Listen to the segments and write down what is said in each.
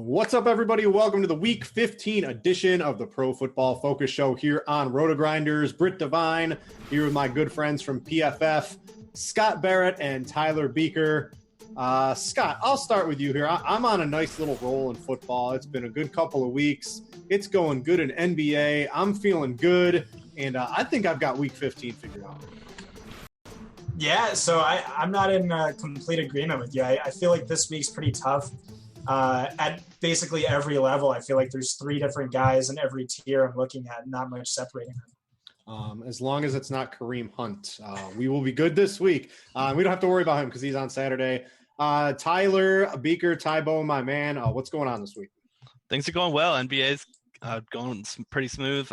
What's up, everybody? Welcome to the Week 15 edition of the Pro Football Focus Show here on RotoGrinders. Britt Devine here with my good friends from PFF, Scott Barrett and Tyler Beaker. Scott, I'll start with you here. I'm on a nice little roll in football. It's been a good couple of weeks. It's going good in NBA. I'm feeling good, and I think I've got Week 15 figured out. Yeah, so I'm not in complete agreement with you. I feel like this week's pretty tough. At basically every level, I feel like there's three different guys in every tier I'm looking at, not much separating them. As long as it's not Kareem Hunt, we will be good this week. We don't have to worry about him because he's on Saturday. Tyler, Beaker, Tybo, my man, what's going on this week? Things are going well. NBA's going pretty smooth.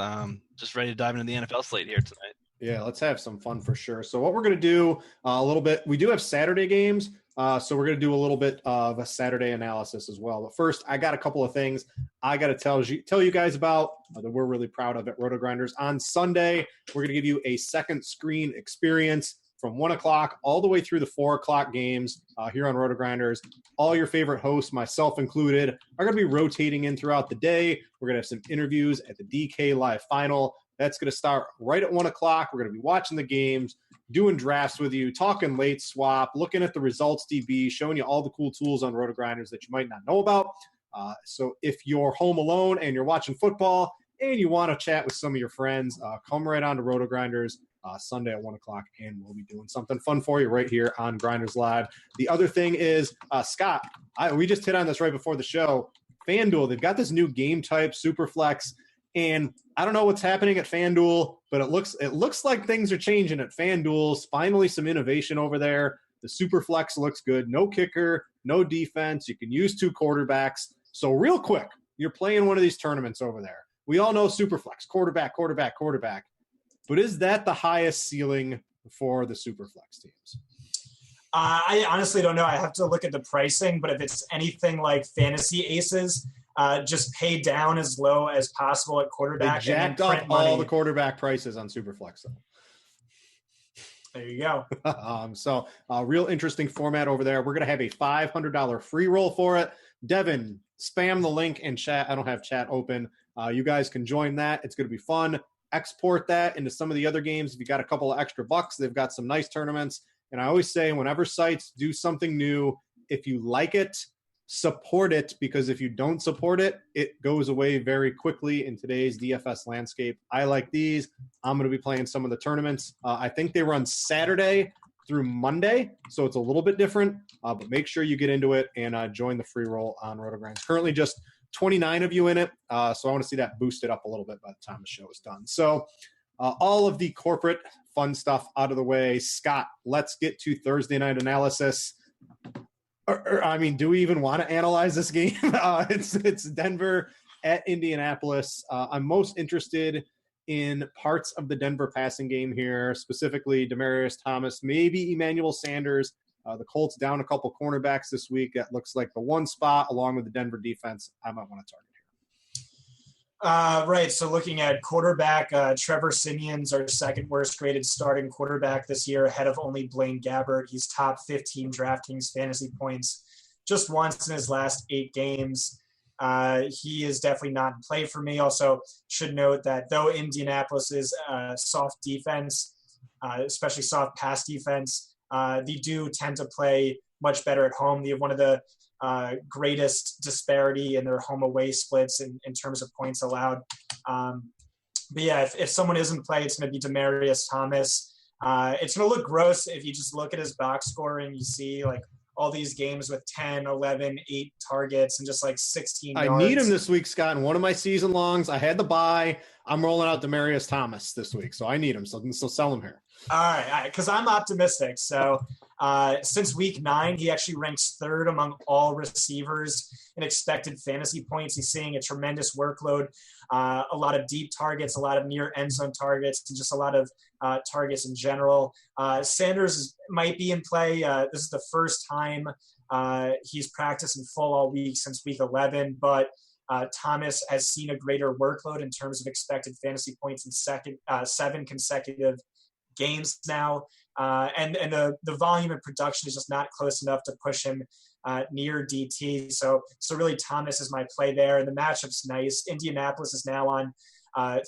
Just ready to dive into the NFL slate here tonight. Yeah, let's have some fun for sure. So what we're going to do a little bit, we do have Saturday games, so we're going to do a little bit of a Saturday analysis as well. But first, I got a couple of things I got to tell you guys about that we're really proud of at RotoGrinders. On Sunday, we're going to give you a second screen experience from 1 o'clock all the way through the 4 o'clock games here on RotoGrinders. All your favorite hosts, myself included, are going to be rotating in throughout the day. We're going to have some interviews at the DK Live Final. That's going to start right at 1 o'clock. We're going to be watching the games, doing drafts with you, talking late swap, looking at the results DB, showing you all the cool tools on RotoGrinders that you might not know about. So if you're home alone and you're watching football and you want to chat with some of your friends, come right on to RotoGrinders Sunday at 1 o'clock, and we'll be doing something fun for you right here on Grinders Live. The other thing is, Scott, we just hit on this right before the show. FanDuel, they've got this new game type, Superflex. And I don't know what's happening at FanDuel, but it looks like things are changing at FanDuel. Finally, some innovation over there. The Superflex looks good. No kicker, no defense. You can use two quarterbacks. So real quick, you're playing one of these tournaments over there. We all know Superflex, quarterback. But is that the highest ceiling for the Superflex teams? I honestly don't know. I have to look at the pricing, but if it's anything like Fantasy Aces, just pay down as low as possible at quarterback. They jacked up all the quarterback prices on Superflex, though. There you go. So real interesting format over there. We're going to have a $500 free roll for it. Devin, spam the link in chat. I don't have chat open. You guys can join that. It's going to be fun. Export that into some of the other games. If you got a couple of extra bucks, they've got some nice tournaments. And I always say, whenever sites do something new, if you like it, support it, because if you don't support it, it goes away very quickly in today's DFS landscape. I like these. I'm going to be playing some of the tournaments. I think they run Saturday through Monday, so it's a little bit different, but make sure you get into it and join the free roll on RotoGrinders. Currently just 29 of you in it, so I want to see that boosted up a little bit by the time the show is done. So all of the corporate fun stuff out of the way. Scott, let's get to Thursday night analysis. Do we even want to analyze this game? It's Denver at Indianapolis. I'm most interested in parts of the Denver passing game here, specifically Demaryius Thomas, maybe Emmanuel Sanders. The Colts down a couple cornerbacks this week. That looks like the one spot, along with the Denver defense, I might want to target here. Right, so looking at quarterback, Trevor Siemian's our second worst graded starting quarterback this year, ahead of only Blaine Gabbert. He's top 15 DraftKings fantasy points just once in his last 8 games. He is definitely not in play for me. Also, should note that though Indianapolis is soft defense, especially soft pass defense, they do tend to play much better at home. They have one of the greatest disparity in their home-away splits in terms of points allowed. But yeah, if someone isn't play, it's going to be Demaryius Thomas. It's going to look gross if you just look at his box score and you see like all these games with 10, 11, 8 targets and just like 16 yards. I need him this week, Scott. In one of my season longs, I had the bye. I'm rolling out Demaryius Thomas this week, so I need him. So sell him here. All right, because I'm optimistic. So since week 9, he actually ranks 3rd among all receivers in expected fantasy points. He's seeing a tremendous workload, a lot of deep targets, a lot of near end zone targets, and just a lot of targets in general. Sanders might be in play. This is the first time he's practiced in full all week since week 11, but Thomas has seen a greater workload in terms of expected fantasy points in 7 consecutive games now. And the volume and production is just not close enough to push him near DT. So really Thomas is my play there. And the matchup's nice. Indianapolis is now on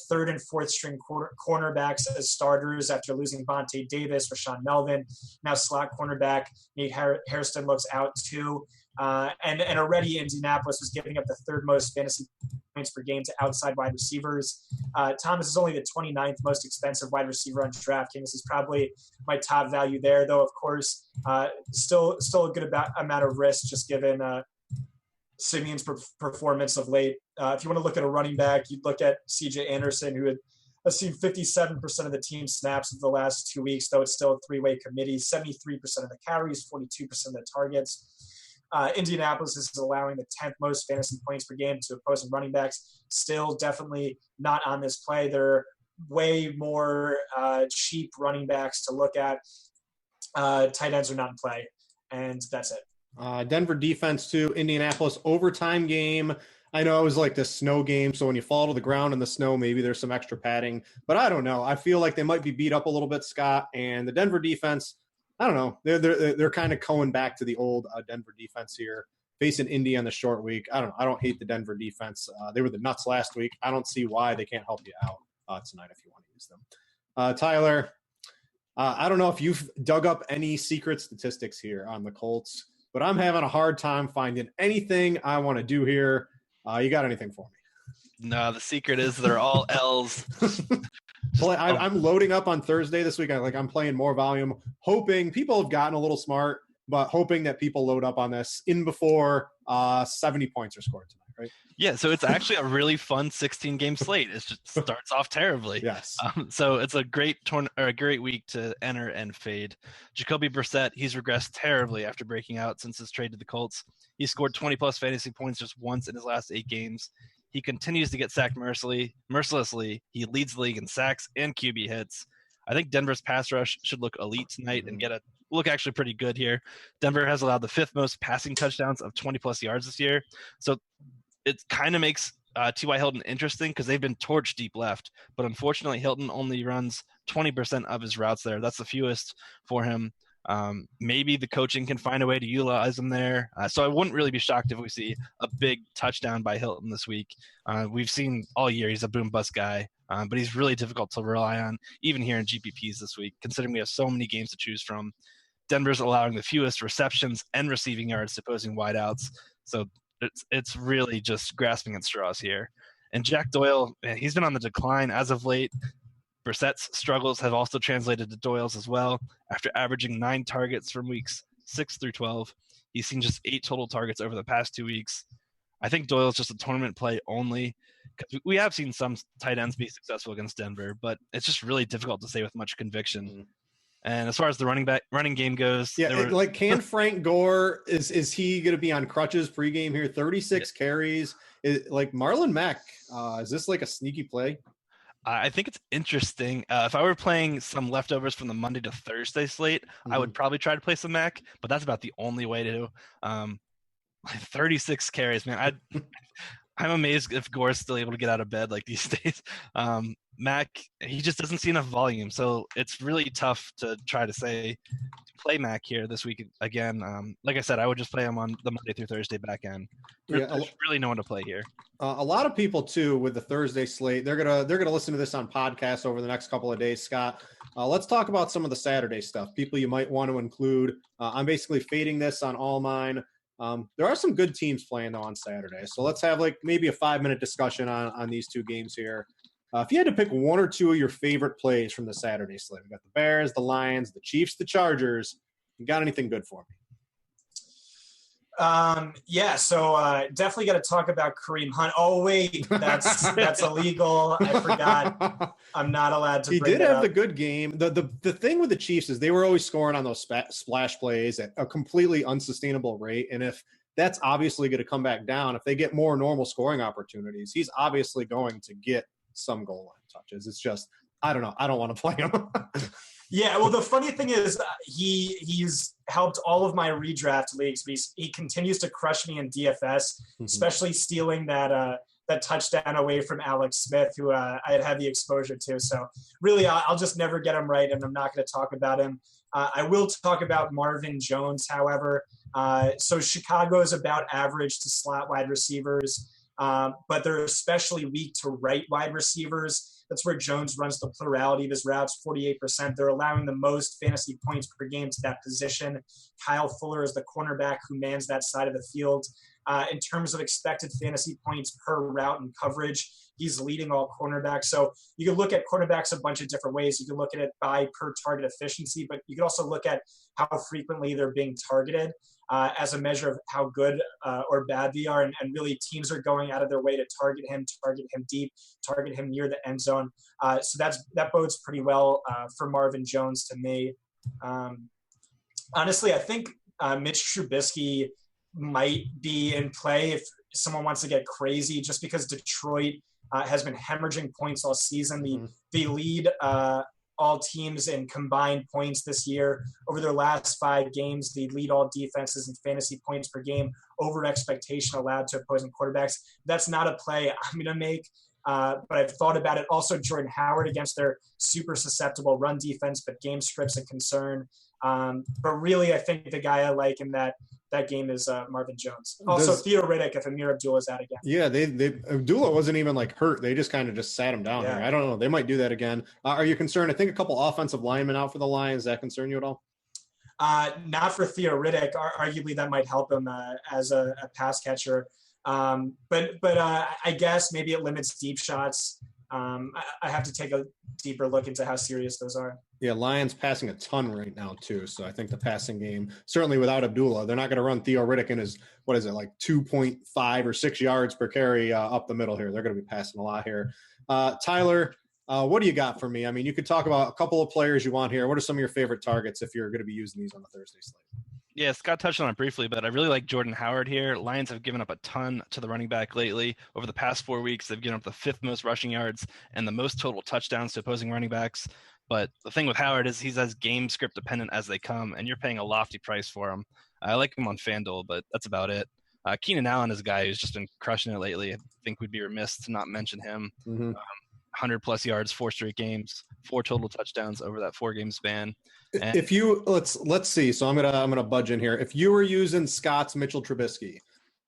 third and fourth string cornerbacks as starters after losing Vontae Davis, Rashawn Melvin. Now slot cornerback Nate Hairston looks out too. And already Indianapolis was giving up the third most fantasy points per game to outside wide receivers. Thomas is only the 29th most expensive wide receiver on DraftKings. He's probably my top value there, though, of course, still a good amount of risk just given Simeon's performance of late. If you want to look at a running back, you'd look at C.J. Anderson, who has seen 57% of the team snaps of the last 2 weeks, though it's still a three-way committee, 73% of the carries, 42% of the targets. Indianapolis is allowing the 10th most fantasy points per game to opposing running backs. Still definitely not on this play. There are way more cheap running backs to look at. Tight ends are not in play, and that's it. Denver defense too. Indianapolis overtime game. I know it was like this snow game, so when you fall to the ground in the snow, maybe there's some extra padding. But I don't know. I feel like they might be beat up a little bit, Scott. And the Denver defense, I don't know. They're kind of going back to the old Denver defense here, facing Indy on the short week. I don't know. I don't hate the Denver defense. They were the nuts last week. I don't see why they can't help you out tonight if you want to use them. Tyler, I don't know if you've dug up any secret statistics here on the Colts, but I'm having a hard time finding anything I want to do here. You got anything for me? No, the secret is they're all L's. I'm loading up on Thursday this week. I'm playing more volume, hoping people have gotten a little smart, but hoping that people load up on this in before 70 points are scored tonight, right? Yeah, so it's actually a really fun 16-game slate. It just starts off terribly. Yes. So it's a great week to enter and fade. Jacoby Brissett, he's regressed terribly after breaking out since his trade to the Colts. He scored 20-plus fantasy points just once in his last 8 games. He continues to get sacked mercilessly. He leads the league in sacks and QB hits. I think Denver's pass rush should look elite tonight and look actually pretty good here. Denver has allowed the 5th most passing touchdowns of 20-plus yards this year. So it kind of makes T.Y. Hilton interesting because they've been torched deep left. But unfortunately, Hilton only runs 20% of his routes there. That's the fewest for him. Maybe the coaching can find a way to utilize him there. So I wouldn't really be shocked if we see a big touchdown by Hilton this week. We've seen all year he's a boom-bust guy, but he's really difficult to rely on, even here in GPPs this week, considering we have so many games to choose from. Denver's allowing the fewest receptions and receiving yards to opposing wideouts. So it's really just grasping at straws here. And Jack Doyle, he's been on the decline as of late. Brissett's struggles have also translated to Doyle's as well. After averaging 9 targets from weeks 6 through 12, he's seen just 8 total targets over the past 2 weeks. I think Doyle's just a tournament play only because we have seen some tight ends be successful against Denver, but it's just really difficult to say with much conviction. Mm-hmm. And as far as the running game goes, can Frank Gore is he going to be on crutches pregame here? 36 carries. Marlon Mack, is this like a sneaky play? I think it's interesting. If I were playing some leftovers from the Monday to Thursday slate, I would probably try to play some Mac, but that's about the only way to. 36 carries, man. I'm amazed if Gore's still able to get out of bed like these days. Mac, he just doesn't see enough volume, so it's really tough to try to play Mac here this week again. Like I said, I would just play him on the Monday through Thursday back end. There's really no one to play here. A lot of people too with the Thursday slate. They're gonna listen to this on podcasts over the next couple of days. Scott, let's talk about some of the Saturday stuff. People you might want to include. I'm basically fading this on all mine. There are some good teams playing though on Saturday, so let's have maybe a 5-minute discussion on these 2 games here. If you had to pick 1 or 2 of your favorite plays from the Saturday slate, we got the Bears, the Lions, the Chiefs, the Chargers. You got anything good for me? So definitely got to talk about Kareem Hunt. Oh wait, that's illegal. I forgot. I'm not allowed to. He did have the good game. The thing with the Chiefs is they were always scoring on those splash plays at a completely unsustainable rate, and if that's obviously going to come back down, if they get more normal scoring opportunities, he's obviously going to get some goal line touches. It's just, I don't know. I don't want to play him. Yeah, well, the funny thing is he's helped all of my redraft leagues. He continues to crush me in DFS, especially stealing that that touchdown away from Alex Smith, who I had heavy exposure to. So really, I'll just never get him right, and I'm not going to talk about him. I will talk about Marvin Jones, however. So Chicago is about average to slot wide receivers, but they're especially weak to right wide receivers. That's where Jones runs the plurality of his routes, 48%. They're allowing the most fantasy points per game to that position. Kyle Fuller is the cornerback who mans that side of the field. In terms of expected fantasy points per route and coverage, he's leading all cornerbacks. So you can look at cornerbacks a bunch of different ways. You can look at it by per target efficiency, but you can also look at how frequently they're being targeted as a measure of how good or bad they are. And really, teams are going out of their way to target him deep, target him near the end zone. So that bodes pretty well for Marvin Jones to me. Honestly, I think Mitch Trubisky might be in play if someone wants to get crazy, just because Detroit has been hemorrhaging points all season. They lead all teams in combined points this year. Over their last 5 games, they lead all defenses in fantasy points per game over expectation allowed to opposing quarterbacks. That's not a play I'm going to make, but I've thought about it. Also, Jordan Howard against their super susceptible run defense, but game script's a concern. But really, I think the guy I like in that game is Marvin Jones. Also, Theo Riddick if Amir Abdullah is out again. Yeah, Abdullah wasn't even hurt. They just kind of sat him down here. I don't know. They might do that again. Are you concerned? I think a couple offensive linemen out for the Lions. Does that concern you at all? Not for Theo Riddick. Arguably, that might help him as a pass catcher. But I guess maybe it limits deep shots. I have to take a deeper look into how serious those are. Yeah, Lions passing a ton right now too. So I think the passing game, certainly without Abdullah, they're not going to run Theo Riddick in his, 2.5 or 6 yards per carry up the middle here. They're going to be passing a lot here. Tyler, what do you got for me? I mean, you could talk about a couple of players you want here. What are some of your favorite targets if you're going to be using these on the Thursday slate? Yeah, Scott touched on it briefly, but I really like Jordan Howard here. Lions have given up a ton to the running back lately. Over the past 4 weeks, they've given up the 5th most rushing yards and the most total touchdowns to opposing running backs. But the thing with Howard is he's as game script dependent as they come, and you're paying a lofty price for him. I like him on FanDuel, but that's about it. Keenan Allen is a guy who's just been crushing it lately. I think we'd be remiss to not mention him. 100-plus yards, 4 straight games, 4 total touchdowns over that 4-game span. And if you let's see. So I'm gonna budge in here. If you were using Scott's Mitchell Trubisky,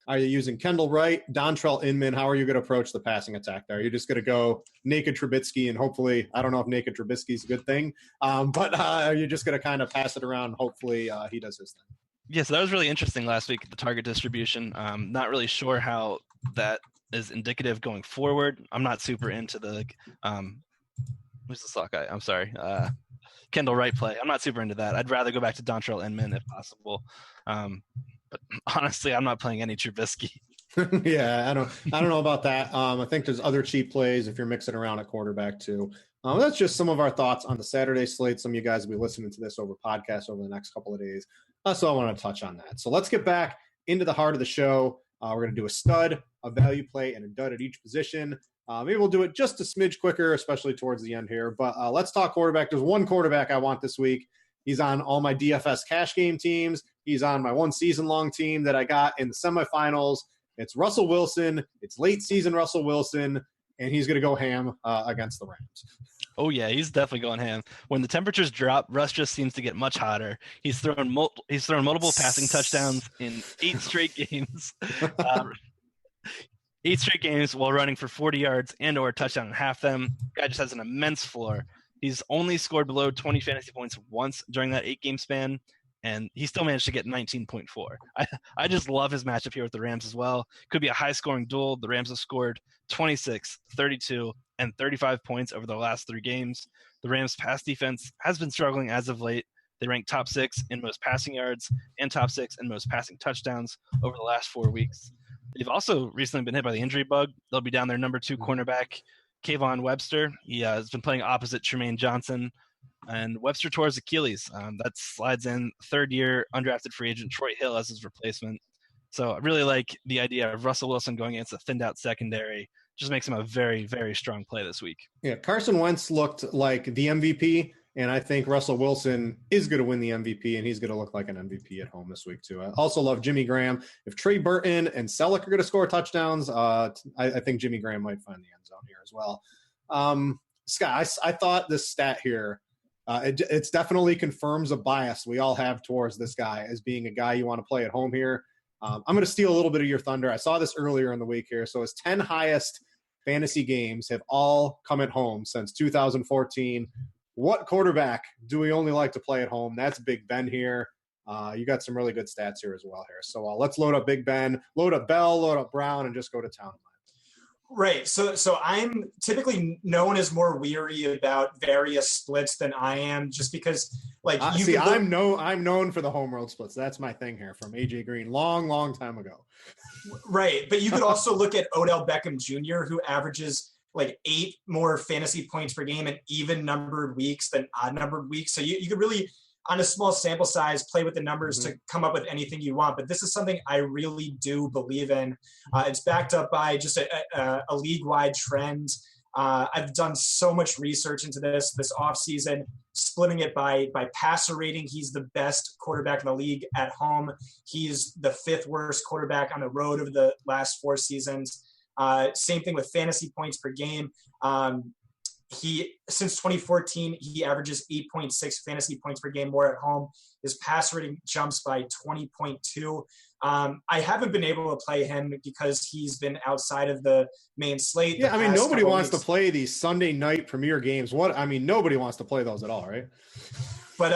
are you using Kendall Wright, Dontrell Inman? How are you going to approach the passing attack there? Are you just going to go naked Trubisky and hopefully, I don't know if naked Trubisky is a good thing, but are you just going to kind of pass it around? Hopefully he does his thing. Yeah, so that was really interesting last week, the target distribution. Not really sure how that is indicative going forward. I'm not super into the who's the slot guy? I'm sorry. Kendall Wright play. I'm not super into that. I'd rather go back to Dontrell Inman if possible. But honestly, I'm not playing any Trubisky. Yeah, I don't know about that. I think there's other cheap plays if you're mixing around at quarterback too. That's just some of our thoughts on the Saturday slate. Some of you guys will be listening to this over podcast over the next couple of days. So I want to touch on that. So let's get back into the heart of the show. We're going to do a stud, a value play, and a dud at each position. Maybe we'll do it just a smidge quicker, especially towards the end here. But let's talk quarterback. There's one quarterback I want this week. He's on all my DFS cash game teams. He's on my one season-long team that I got in the semifinals. It's Russell Wilson. It's late season Russell Wilson, and he's going to go ham against the Rams. Oh, yeah, he's definitely going ham. When the temperatures drop, Russ just seems to get much hotter. He's thrown multiple passing touchdowns in 8 straight games. 8 straight games while running for 40 yards and or a touchdown in half them. Guy just has an immense floor. He's only scored below 20 fantasy points once during that 8-game span, and he still managed to get 19.4. I just love his matchup here with the Rams as well. Could be a high-scoring duel. The Rams have scored 26, 32, and 35 points over their last 3 games. The Rams' pass defense has been struggling as of late. They rank top 6 in most passing yards and top 6 in most passing touchdowns over the last 4 weeks. They've also recently been hit by the injury bug. They'll be down their number 2 cornerback, Kayvon Webster. He has been playing opposite Tremaine Johnson, and Webster tore his Achilles. That slides in 3rd-year undrafted free agent Troy Hill as his replacement. So I really like the idea of Russell Wilson going against a thinned-out secondary. Just makes him a very, very strong play this week. Yeah, Carson Wentz looked like the MVP And I think Russell Wilson is going to win the MVP, and he's going to look like an MVP at home this week, too. I also love Jimmy Graham. If Trey Burton and Selleck are going to score touchdowns, I think Jimmy Graham might find the end zone here as well. Scott, I thought this stat here, it's definitely confirms a bias we all have towards this guy as being a guy you want to play at home here. I'm going to steal a little bit of your thunder. I saw this earlier in the week here. So his 10 highest fantasy games have all come at home since 2014. What quarterback do we only like to play at home? That's Big Ben here. You got some really good stats here as well here. So let's load up Big Ben, load up Bell, load up Brown, and just go to town. Right. So I'm typically known as more weary about various splits than I am, just because I'm known for the home road splits. That's my thing here from AJ Green, long time ago. Right. But you could also look at Odell Beckham Jr., who averages like 8 more fantasy points per game in even numbered weeks than odd numbered weeks. So you could really, on a small sample size, play with the numbers to come up with anything you want. But this is something I really do believe in. It's backed up by just a league-wide trend. I've done so much research into this offseason, splitting it by passer rating. He's the best quarterback in the league at home. He's the 5th worst quarterback on the road over the last 4 seasons. Same thing with fantasy points per game. Since 2014, he averages 8.6 fantasy points per game more at home. His pass rating jumps by 20.2. I haven't been able to play him because he's been outside of the main slate. Yeah, I mean, nobody wants to play these Sunday night premier games. Nobody wants to play those at all, right? But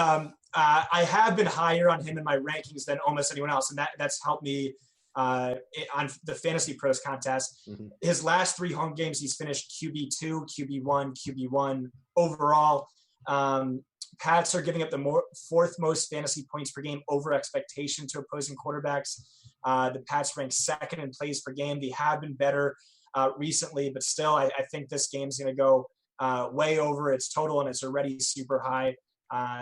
I have been higher on him in my rankings than almost anyone else, and that's helped me on the Fantasy Pros contest. His last 3 home games, he's finished QB2, QB1 overall. Pats are giving up the 4th most fantasy points per game over expectation to opposing quarterbacks. The Pats rank 2nd in plays per game. They have been better recently, but still, I think this game's going to go way over its total, and it's already super high.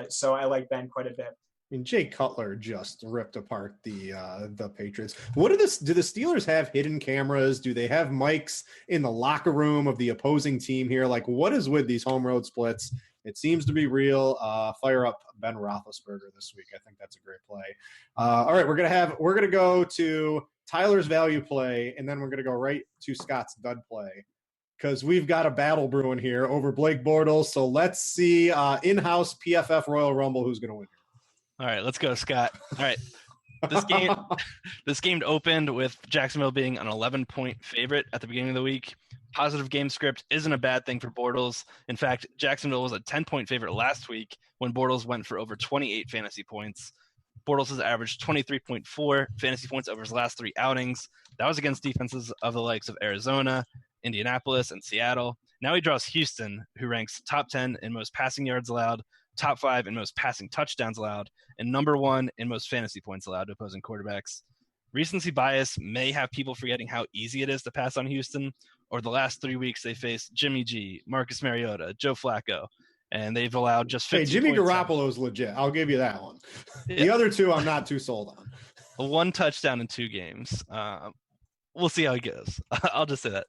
So I like Ben quite a bit. I mean, Jay Cutler just ripped apart the Patriots. Do the Steelers have hidden cameras? Do they have mics in the locker room of the opposing team here? Like, what is with these home road splits? It seems to be real. Fire up Ben Roethlisberger this week. I think that's a great play. All right, we're gonna go to Tyler's value play, and then we're gonna go right to Scott's dud play, because we've got a battle brewing here over Blake Bortles. So let's see in-house PFF Royal Rumble who's gonna win. All right, let's go, Scott. All right. This game opened with Jacksonville being an 11-point favorite at the beginning of the week. Positive game script isn't a bad thing for Bortles. In fact, Jacksonville was a 10-point favorite last week when Bortles went for over 28 fantasy points. Bortles has averaged 23.4 fantasy points over his last 3 outings. That was against defenses of the likes of Arizona, Indianapolis, and Seattle. Now he draws Houston, who ranks top 10 in most passing yards allowed, top 5 in most passing touchdowns allowed, and number 1 in most fantasy points allowed to opposing quarterbacks. Recency bias may have people forgetting how easy it is to pass on Houston. Over the last 3 weeks, they faced Jimmy G, Marcus Mariota, Joe Flacco, and they've allowed just 15 Hey, Jimmy points. Garoppolo's legit. I'll give you that one. Yeah. The other 2, I'm not too sold on. 1 touchdown in 2 games. We'll see how he goes. I'll just say that.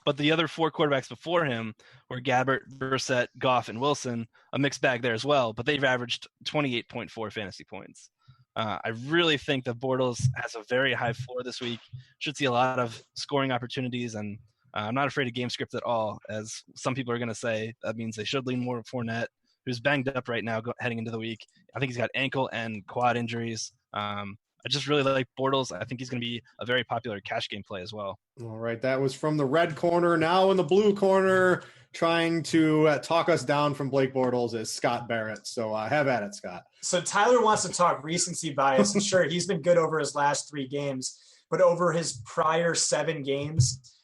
But the other 4 quarterbacks before him were Gabbert, Brissett, Goff, and Wilson, a mixed bag there as well, but they've averaged 28.4 fantasy points. I really think that Bortles has a very high floor this week. Should see a lot of scoring opportunities, and I'm not afraid of game script at all, as some people are going to say. That means they should lean more on Fournette, who's banged up right now heading into the week. I think he's got ankle and quad injuries. I just really like Bortles. I think he's going to be a very popular cash game play as well. All right, that was from the red corner. Now in the blue corner, trying to talk us down from Blake Bortles is Scott Barrett. So have at it, Scott. So Tyler wants to talk recency bias. And sure, he's been good over his last 3 games, but over his prior 7 games,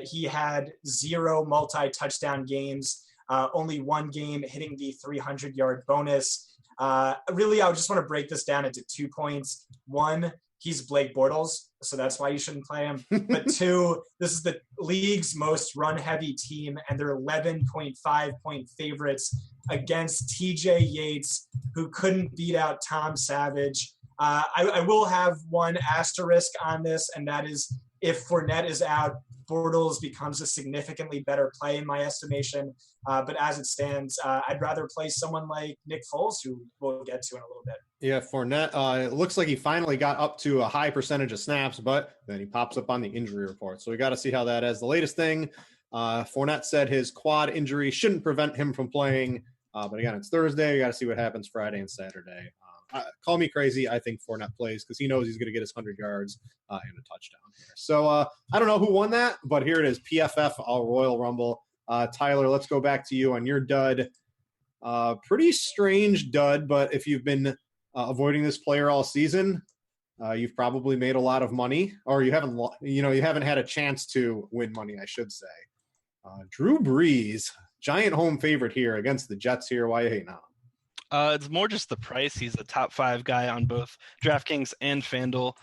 he had 0 multi-touchdown games, only 1 game hitting the 300-yard bonus. Really, I just want to break this down into 2 points. 1, he's Blake Bortles, so that's why you shouldn't play him. But 2, this is the league's most run-heavy team, and they're 11.5-point favorites against TJ Yates, who couldn't beat out Tom Savage. I will have one asterisk on this, and that is if Fournette is out, Bortles becomes a significantly better play in my estimation. But as it stands, I'd rather play someone like Nick Foles, who we'll get to in a little bit. Yeah, Fournette, it looks like he finally got up to a high percentage of snaps, but then he pops up on the injury report. So we got to see how that is. The latest thing, Fournette said his quad injury shouldn't prevent him from playing. But again, it's Thursday. We got to see what happens Friday and Saturday. Call me crazy. I think Fournette plays because he knows he's going to get his 100 yards and a touchdown here. So I don't know who won that, but here it is, PFF Royal Rumble. Tyler, let's go back to you on your dud. Pretty strange dud, but if you've been avoiding this player all season, you've probably made a lot of money, or you haven't had a chance to win money, I should say. Drew Brees, giant home favorite here against the Jets here. Why you hating on him? It's more just the price. He's the top 5 guy on both DraftKings and FanDuel.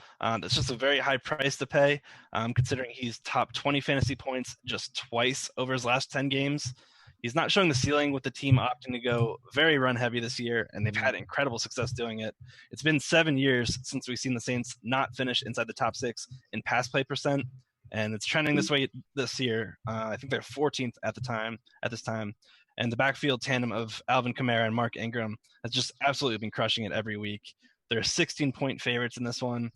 It's just a very high price to pay, considering he's top 20 fantasy points just twice over his last 10 games. He's not showing the ceiling, with the team opting to go very run heavy this year, and they've had incredible success doing it. It's been 7 years since we've seen the Saints not finish inside the top 6 in pass play percent, and it's trending this way this year. I think they're 14th at this time. And the backfield tandem of Alvin Kamara and Mark Ingram has just absolutely been crushing it every week. They're 16-point favorites in this one.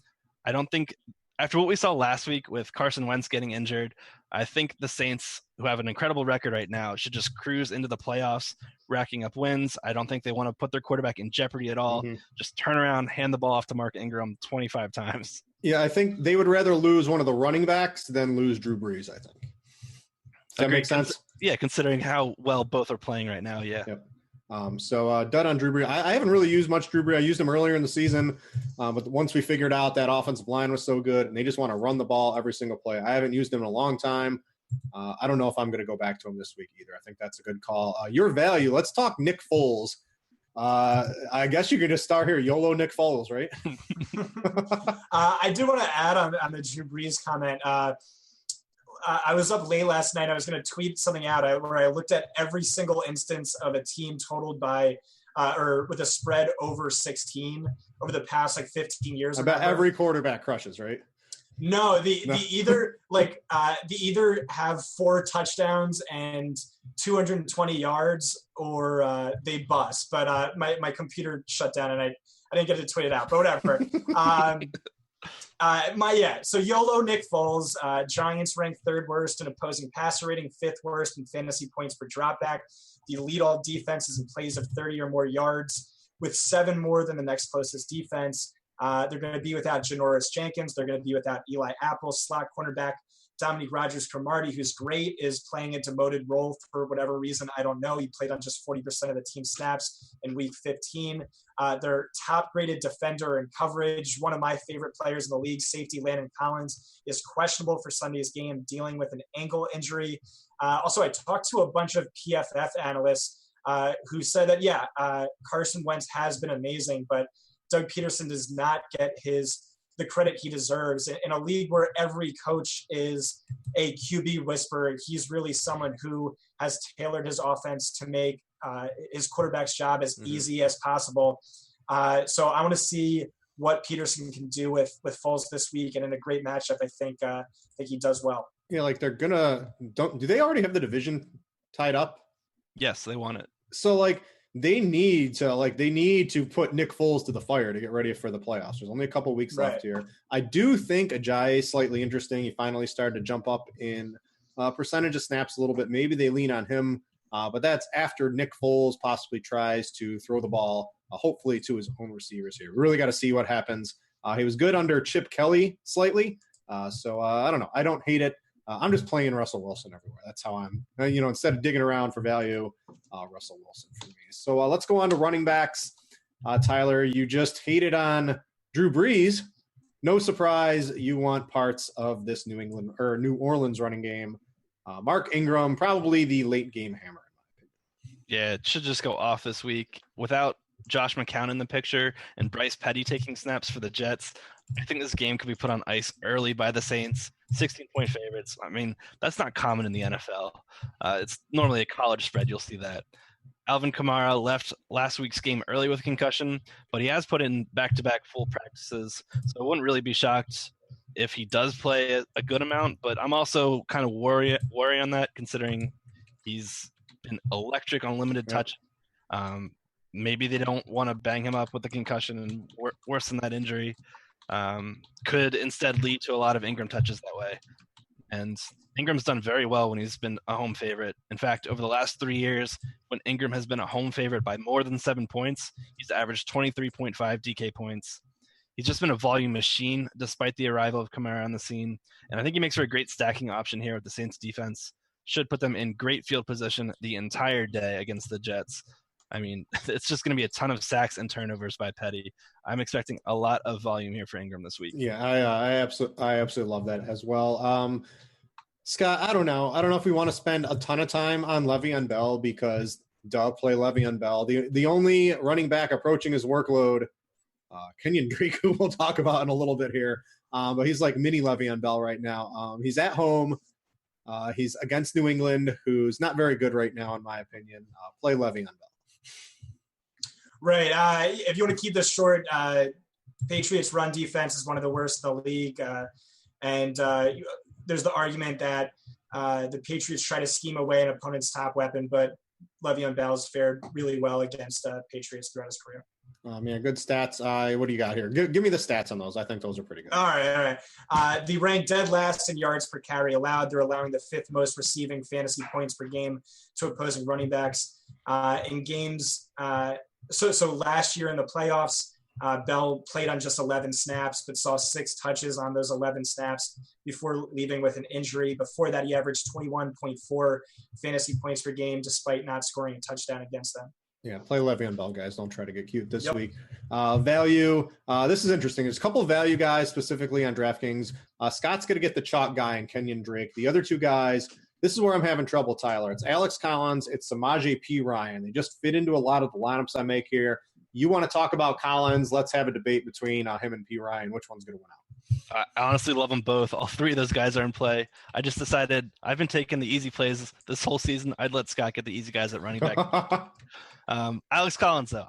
I don't think, after what we saw last week with Carson Wentz getting injured, I think the Saints, who have an incredible record right now, should just cruise into the playoffs, racking up wins. I don't think they want to put their quarterback in jeopardy at all. Just turn around, hand the ball off to Mark Ingram 25 times. Yeah, I think they would rather lose one of the running backs than lose Drew Brees, I think. Does that make sense? Yeah, considering how well both are playing right now, yeah. Yep. So dud on Drew Brees. I haven't really used much Drew Brees. I used him earlier in the season, but once we figured out that offensive line was so good and they just want to run the ball every single play, I haven't used him in a long time. I don't know if I'm going to go back to him this week either. I think that's a good call. Your value, let's talk Nick Foles. I guess you could just start here. YOLO Nick Foles, right? I do want to add on the Drew Brees comment. I was up late last night. I was going to tweet something out where I looked at every single instance of a team totaled by or with a spread over 16 over the past 15 years. I bet every quarterback crushes, right? No, they either have 4 touchdowns and 220 yards, or they bust. But my computer shut down and I didn't get to tweet it out. But whatever. So YOLO Nick Foles, Giants ranked 3rd worst in opposing passer rating, 5th worst in fantasy points per dropback. They lead all defenses in plays of 30 or more yards, with 7 more than the next closest defense. They're going to be without Janoris Jenkins. They're going to be without Eli Apple, slot cornerback Dominique Rodgers-Cromartie, who's great, is playing a demoted role for whatever reason. I don't know. He played on just 40% of the team snaps in week 15. Their top-graded defender in coverage, one of my favorite players in the league, safety Landon Collins, is questionable for Sunday's game, dealing with an ankle injury. Also, I talked to a bunch of PFF analysts who said that, Carson Wentz has been amazing, but Doug Peterson does not get the credit he deserves. In a league where every coach is a QB whisperer, he's really someone who has tailored his offense to make his quarterback's job as easy as possible. So I want to see what Peterson can do with Foles this week, and in a great matchup, I think he does well. Yeah, they're gonna do they already have the division tied up? Yes, they want it. So they need to put Nick Foles to the fire to get ready for the playoffs. There's only a couple weeks left here. I do think Ajayi is slightly interesting. He finally started to jump up in percentage of snaps a little bit. Maybe they lean on him, but that's after Nick Foles possibly tries to throw the ball, hopefully to his own receivers here. We really got to see what happens. He was good under Chip Kelly slightly, so I don't know. I don't hate it. I'm just playing Russell Wilson everywhere. That's how I'm, instead of digging around for value, Russell Wilson for me. So let's go on to running backs. Tyler, you just hated on Drew Brees. No surprise, you want parts of this New Orleans running game. Mark Ingram, probably the late game hammer, in my opinion. Yeah, it should just go off this week. Without Josh McCown in the picture and Bryce Petty taking snaps for the Jets, I think this game could be put on ice early by the Saints. 16-point favorites. I mean, that's not common in the NFL. It's normally a college spread. You'll see that. Alvin Kamara left last week's game early with a concussion, but he has put in back-to-back full practices, so I wouldn't really be shocked if he does play a good amount, but I'm also kind of worry on that considering he's been electric on limited touch. Maybe they don't want to bang him up with the concussion and worsen that injury. Could instead lead to a lot of Ingram touches that way. And Ingram's done very well when he's been a home favorite. In fact, over the last 3 years, when Ingram has been a home favorite by more than 7 points, he's averaged 23.5 DK points. He's just been a volume machine despite the arrival of Kamara on the scene. And I think he makes for a great stacking option here with the Saints defense. Should put them in great field position the entire day against the Jets. I mean, it's just going to be a ton of sacks and turnovers by Petty. I'm expecting a lot of volume here for Ingram this week. Yeah, I absolutely love that as well. Scott, I don't know if we want to spend a ton of time on Le'Veon Bell because play Le'Veon Bell. The only running back approaching his workload, Kenyon Drake, who we'll talk about in a little bit here, but he's like mini Le'Veon Bell right now. He's at home. He's against New England, who's not very good right now, in my opinion. Play Le'Veon Bell. Right. If you want to keep this short, Patriots' run defense is one of the worst in the league. And there's the argument that the Patriots try to scheme away an opponent's top weapon, but Le'Veon Bell's fared really well against Patriots throughout his career. Man, good stats. What do you got here? Give me the stats on those. I think those are pretty good. All right. They rank dead last in yards per carry allowed. They're allowing the 5th most receiving fantasy points per game to opposing running backs. In games So last year in the playoffs, Bell played on just 11 snaps, but saw 6 touches on those 11 snaps before leaving with an injury. Before that, he averaged 21.4 fantasy points per game, despite not scoring a touchdown against them. Yeah, play Le'Veon Bell, guys. Don't try to get cute this week. Value. This is interesting. There's a couple of value guys specifically on DraftKings. Scott's going to get the chalk guy and Kenyon Drake. The other 2 guys, this is where I'm having trouble, Tyler. It's Alex Collins. It's Samaje Perine. They just fit into a lot of the lineups I make here. You want to talk about Collins? Let's have a debate between him and Perine. Which one's going to win out? I honestly love them both. All 3 of those guys are in play. I just decided I've been taking the easy plays this whole season. I'd let Scott get the easy guys at running back. Alex Collins, though.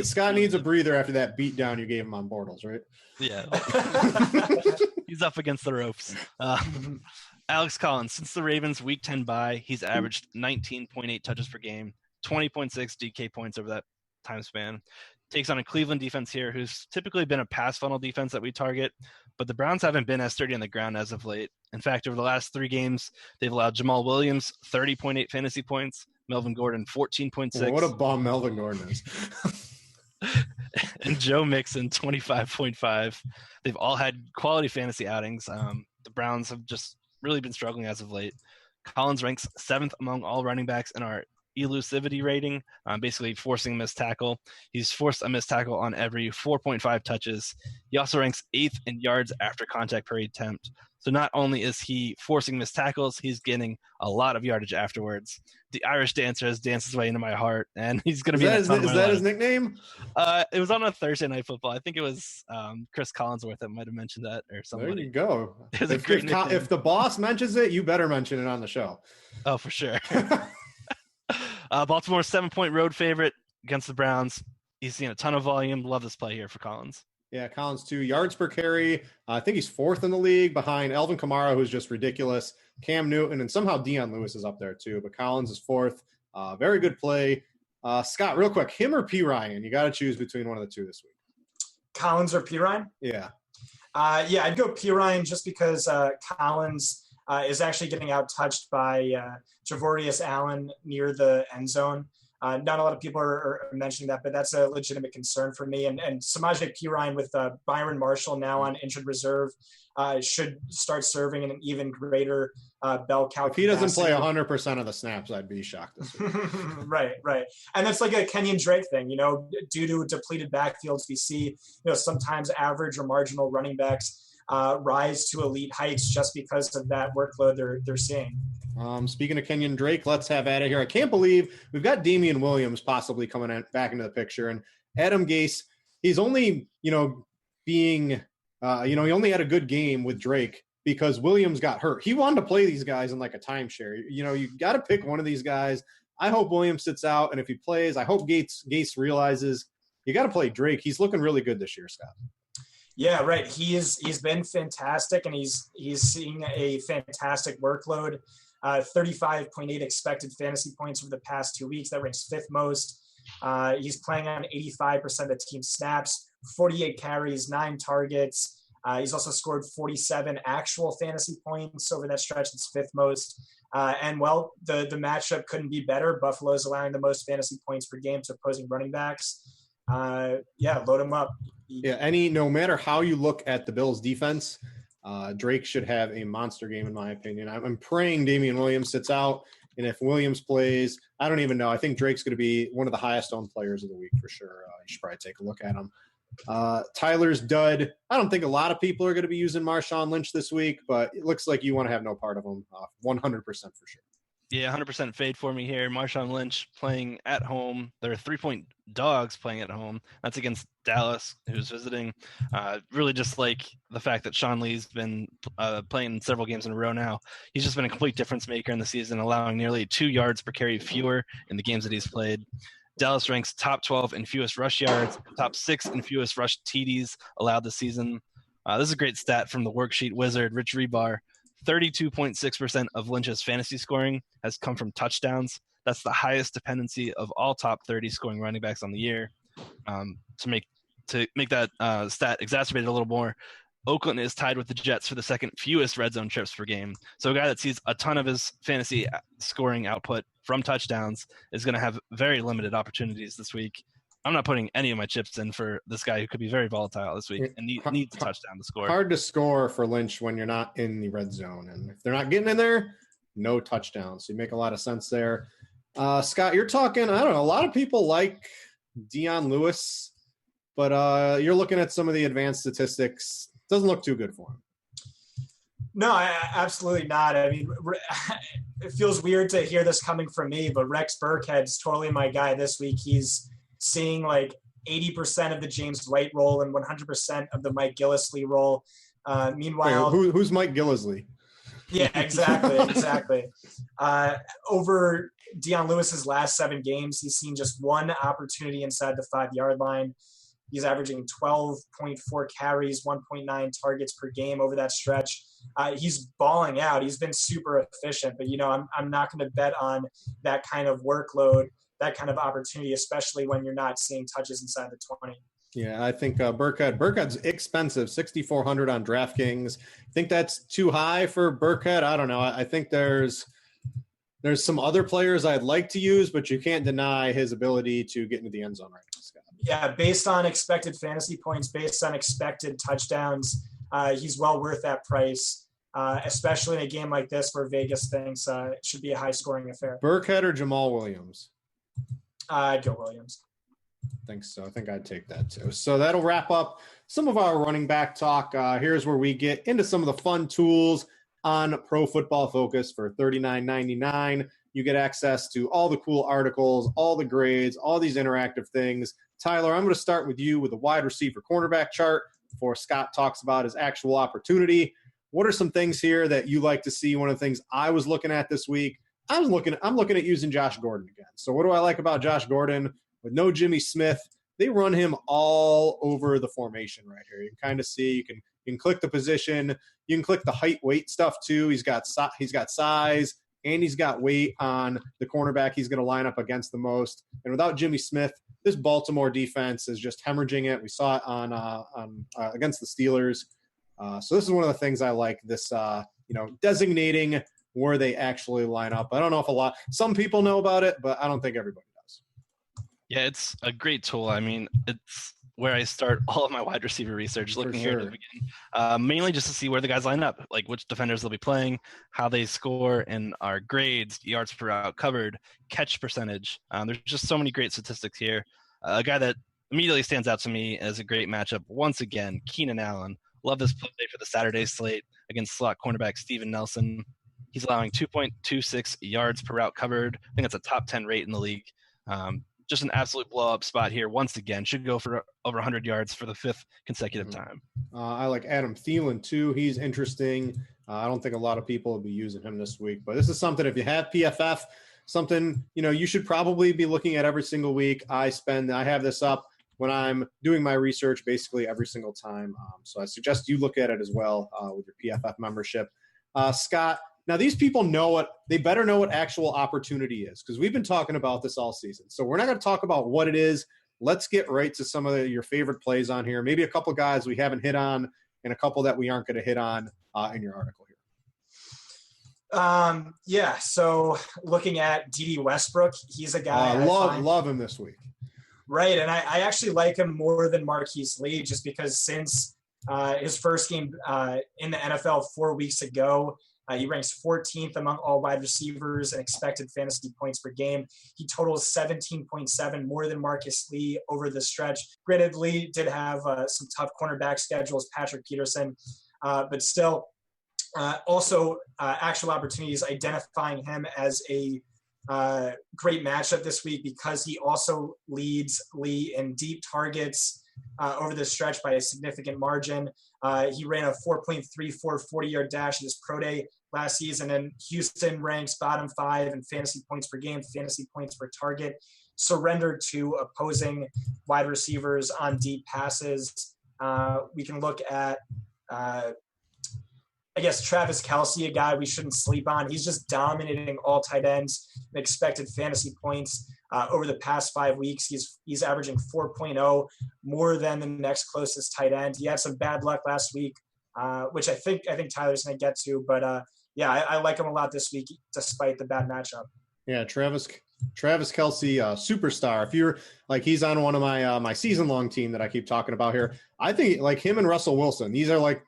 Scott needs a breather after that beatdown you gave him on Bortles, right? Yeah. He's up against the ropes. Alex Collins, since the Ravens' Week 10 bye, he's averaged 19.8 touches per game, 20.6 DK points over that time span. Takes on a Cleveland defense here who's typically been a pass funnel defense that we target, but the Browns haven't been as sturdy on the ground as of late. In fact, over the last 3 games, they've allowed Jamal Williams 30.8 fantasy points, Melvin Gordon 14.6. What a bum Melvin Gordon is. And Joe Mixon 25.5. They've all had quality fantasy outings. The Browns have just really been struggling as of late. Collins ranks 7th among all running backs in our elusivity rating, basically forcing a missed tackle. He's forced a missed tackle on every 4.5 touches. He also ranks 8th in yards after contact per attempt. So not only is he forcing missed tackles, he's getting a lot of yardage afterwards. The Irish dancer has danced his way into my heart, and he's going to be. Is that his nickname? It was on a Thursday Night Football. I think it was Chris Collinsworth that might have mentioned that, or somebody. There you go. If the boss mentions it, you better mention it on the show. Oh, for sure. Baltimore's 7-point road favorite against the Browns. He's seen a ton of volume. Love this play here for Collins. Yeah, Collins 2 yards per carry. I think he's 4th in the league behind Alvin Kamara, who's just ridiculous. Cam Newton, and somehow Deion Lewis is up there too. But Collins is 4th. Very good play. Scott, real quick, him or Perine? You got to choose between one of the 2 this week. Collins or Perine? Yeah. I'd go Perine just because Collins is actually getting out-touched by Javorius Allen near the end zone. Not a lot of people are mentioning that, but that's a legitimate concern for me. And Samaje Perine with Byron Marshall now on injured reserve should start serving in an even greater bell cow. If he doesn't play 100% of the snaps, I'd be shocked this week. Right. And that's like a Kenyon Drake thing, due to depleted backfields, we see, sometimes average or marginal running backs rise to elite heights just because of that workload they're seeing. Speaking of Kenyon Drake, let's have at it here. I can't believe we've got Damian Williams possibly coming back into the picture, and Adam Gase. He's only, he only had a good game with Drake because Williams got hurt. He wanted to play these guys in like a timeshare. You got to pick one of these guys. I hope Williams sits out, and if he plays, I hope Gase realizes you got to play Drake. He's looking really good this year, Scott. Yeah, right. He's been fantastic, and he's seeing a fantastic workload. 35.8 expected fantasy points over the past 2 weeks. That ranks fifth most. He's playing on 85% of the team snaps, 48 carries, 9 targets. He's also scored 47 actual fantasy points over that stretch. That's fifth most. And the matchup couldn't be better. Buffalo's allowing the most fantasy points per game to opposing running backs. Load him up. Yeah, no matter how you look at the Bills' defense, Drake should have a monster game, in my opinion. I'm praying Damian Williams sits out, and if Williams plays, I don't even know. I think Drake's going to be one of the highest-owned players of the week for sure. You should probably take a look at him. Tyler's dud. I don't think a lot of people are going to be using Marshawn Lynch this week, but it looks like you want to have no part of him. 100% for sure. Yeah, 100% fade for me here. Marshawn Lynch playing at home. They're 3-point dogs playing at home. That's against Dallas, who's visiting. Really just like the fact that Sean Lee's been playing several games in a row now. He's just been a complete difference maker in the season, allowing nearly 2 yards per carry fewer in the games that he's played. Dallas ranks top 12 in fewest rush yards, top 6 in fewest rush TDs allowed this season. This is a great stat from the worksheet wizard, Rich Rebar. 32.6% of Lynch's fantasy scoring has come from touchdowns. That's the highest dependency of all top 30 scoring running backs on the year. To make that stat exacerbated a little more, Oakland is tied with the Jets for the second fewest red zone trips per game. So a guy that sees a ton of his fantasy scoring output from touchdowns is going to have very limited opportunities this week. I'm not putting any of my chips in for this guy who could be very volatile this week and needs a touchdown to score. Hard to score for Lynch when you're not in the red zone. And if they're not getting in there, no touchdowns. So you make a lot of sense there. Scott, you're talking, I don't know, a lot of people like Dion Lewis, but you're looking at some of the advanced statistics. Doesn't look too good for him. No, absolutely not. I mean, it feels weird to hear this coming from me, but Rex Burkhead's totally my guy this week. He's seeing like 80% of the James White role and 100% of the Mike Gillislee role. Meanwhile, who's Mike Gillislee? Yeah, exactly. Over Dion Lewis's last 7 games, he's seen just one opportunity inside the 5-yard line. He's averaging 12.4 carries, 1.9 targets per game over that stretch. He's balling out. He's been super efficient, but I'm not going to bet on that kind of workload, that kind of opportunity, especially when you're not seeing touches inside the 20. Yeah, I think Burkhead's expensive, $6,400 on DraftKings. I think that's too high for Burkhead. I don't know. I think there's some other players I'd like to use, but you can't deny his ability to get into the end zone right now, Scott. Yeah, based on expected fantasy points, based on expected touchdowns, he's well worth that price, especially in a game like this where Vegas thinks it should be a high-scoring affair. Burkhead or Jamal Williams? I'd go Williams. I think so. I think I'd take that too. So that'll wrap up some of our running back talk. Here's where we get into some of the fun tools on Pro Football Focus for $39.99. You get access to all the cool articles, all the grades, all these interactive things. Tyler, I'm going to start with you with a wide receiver cornerback chart before Scott talks about his actual opportunity. What are some things here that you like to see? One of the things I was looking at this week, I'm looking at using Josh Gordon again. So what do I like about Josh Gordon? With no Jimmy Smith, they run him all over the formation right here. You can kind of see, you can click the position, you can click the height, weight stuff too. He's got size and he's got weight on the cornerback he's going to line up against the most. And without Jimmy Smith, this Baltimore defense is just hemorrhaging it. We saw it on against the Steelers. So this is one of the things I like. This designating where they actually line up. I don't know if some people know about it, but I don't think everybody does. Yeah, it's a great tool. I mean, it's where I start all of my wide receiver research, looking here at the beginning, mainly just to see where the guys line up, like which defenders they'll be playing, how they score, and our grades, yards per route covered, catch percentage. There's just so many great statistics here. A guy that immediately stands out to me as a great matchup, once again, Keenan Allen. Love this play for the Saturday slate against slot cornerback Steven Nelson. He's allowing 2.26 yards per route covered. I think that's a top 10 rate in the league. Just an absolute blow-up spot here. Once again, should go for over 100 yards for the 5th consecutive time. I like Adam Thielen, too. He's interesting. I don't think a lot of people will be using him this week. But this is something, if you have PFF, something you should probably be looking at every single week. I have this up when I'm doing my research basically every single time. So I suggest you look at it as well with your PFF membership. Scott, now these people they better know what actual opportunity is, because we've been talking about this all season. So we're not going to talk about what it is. Let's get right to some of your favorite plays on here. Maybe a couple guys we haven't hit on and a couple that we aren't going to hit on in your article here. So looking at D.D. Westbrook, he's a guy I love him this week. Right, and I actually like him more than Marquise Lee, just because since his first game in the NFL 4 weeks ago, he ranks 14th among all wide receivers and expected fantasy points per game. He totals 17.7, more than Marcus Lee over the stretch. Granted, Lee did have some tough cornerback schedules, Patrick Peterson, but still, also actual opportunities, identifying him as a great matchup this week, because he also leads Lee in deep targets over the stretch by a significant margin. He ran a 4.34 40-yard dash in his pro day last season, and Houston ranks bottom 5 in fantasy points per game, fantasy points per target, surrendered to opposing wide receivers on deep passes. We can look at Travis Kelce, a guy we shouldn't sleep on. He's just dominating all tight ends and expected fantasy points over the past 5 weeks. He's averaging 4.0, more than the next closest tight end. He had some bad luck last week, which I think Tyler's going to get to. But I like him a lot this week, despite the bad matchup. Yeah, Travis Kelce, superstar. If you're he's on one of my my season long team that I keep talking about here. I think him and Russell Wilson. These are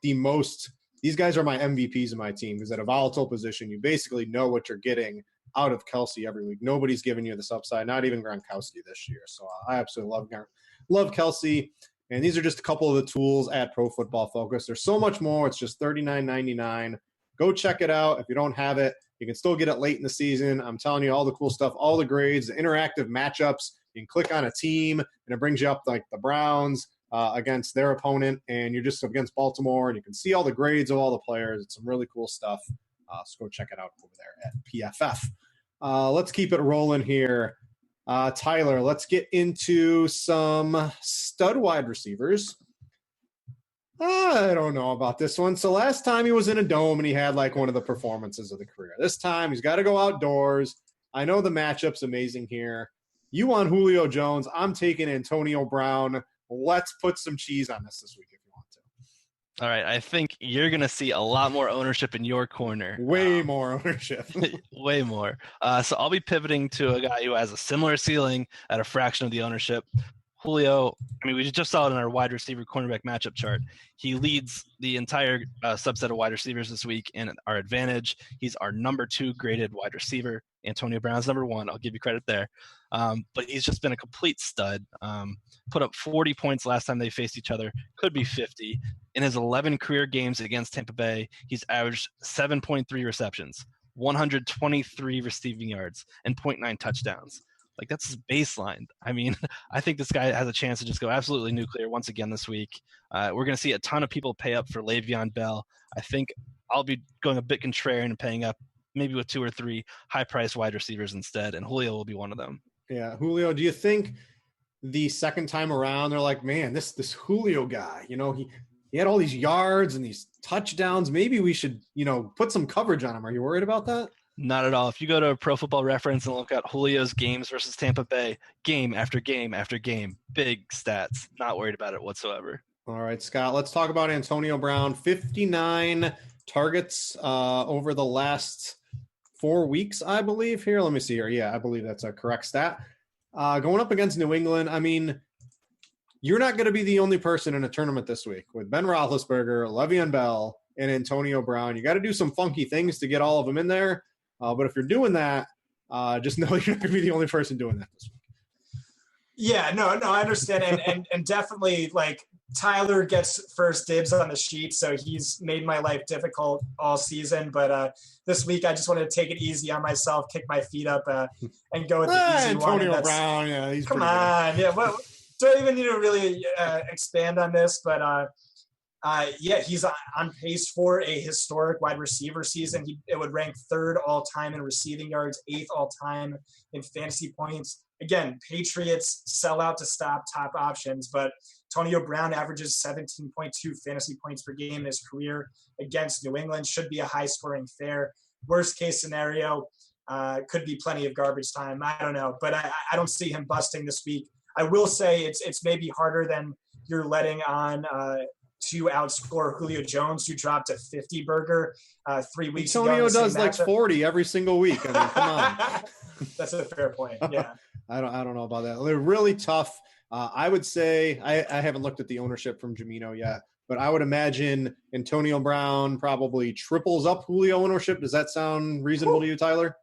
these guys are my MVPs in my team, because at a volatile position, you basically know what you're getting out of Kelce every week. Nobody's giving you this upside, not even Gronkowski this year. So I absolutely love Kelce. And these are just a couple of the tools at Pro Football Focus. There's so much more. It's just $39.99. Go check it out. If you don't have it, you can still get it late in the season. I'm telling you, all the cool stuff, all the grades, the interactive matchups. You can click on a team, and it brings you up the Browns against their opponent, and you're just against Baltimore, and you can see all the grades of all the players. It's some really cool stuff. So go check it out over there at PFF. Let's keep it rolling here. Tyler, let's get into some stud wide receivers. I don't know about this one. So last time he was in a dome and he had one of the performances of the career. This time he's got to go outdoors. I know the matchup's amazing here. You want Julio Jones. I'm taking Antonio Brown. Let's put some cheese on this week if you want to. All right. I think you're going to see a lot more ownership in your corner. Way more ownership. Way more. So I'll be pivoting to a guy who has a similar ceiling at a fraction of the ownership. Julio, we just saw it in our wide receiver cornerback matchup chart. He leads the entire subset of wide receivers this week in our advantage. He's our number 2 graded wide receiver. Antonio Brown's number 1. I'll give you credit there. But he's just been a complete stud. Put up 40 points last time they faced each other. Could be 50. In his 11 career games against Tampa Bay, he's averaged 7.3 receptions, 123 receiving yards, and 0.9 touchdowns. That's his baseline. I think this guy has a chance to just go absolutely nuclear once again this week. We're going to see a ton of people pay up for Le'Veon Bell. I think I'll be going a bit contrarian and paying up maybe with 2 or 3 high-priced wide receivers instead, and Julio will be one of them. Yeah, Julio, do you think the second time around they're like, man, this Julio guy, he had all these yards and these touchdowns. Maybe we should, put some coverage on him. Are you worried about that? Not at all. If you go to Pro Football Reference and look at Julio's games versus Tampa Bay, game after game after game, big stats. Not worried about it whatsoever. All right, Scott, let's talk about Antonio Brown. 59 targets over the last 4 weeks, I believe. Here, let me see here. Yeah, I believe that's a correct stat. Going up against New England, you're not going to be the only person in a tournament this week with Ben Roethlisberger, Le'Veon Bell, and Antonio Brown. You got to do some funky things to get all of them in there. But if you're doing that, just know you're not going to be the only person doing that this week. Yeah, no, I understand. And definitely, Tyler gets first dibs on the sheet, so he's made my life difficult all season. But this week, I just wanted to take it easy on myself, kick my feet up, and go with the easy Antonio one. Brown, yeah, he's come on. Good. Yeah, well, don't even need to really expand on this, but Yeah, he's on pace for a historic wide receiver season. It would rank 3rd all-time in receiving yards, 8th all-time in fantasy points. Again, Patriots sell out to stop top options, but Antonio Brown averages 17.2 fantasy points per game in his career against New England. Should be a high-scoring affair. Worst-case scenario, could be plenty of garbage time. I don't know, but I don't see him busting this week. I will say it's maybe harder than you're letting on to outscore Julio Jones, who dropped a 50 burger 3 weeks ago. Antonio does like 40 every single week. I mean, come on. That's a fair point. Yeah. I don't know about that. They're really tough. I would say I haven't looked at the ownership from Jamino yet, but I would imagine Antonio Brown probably triples up Julio ownership. Does that sound reasonable to you, Tyler?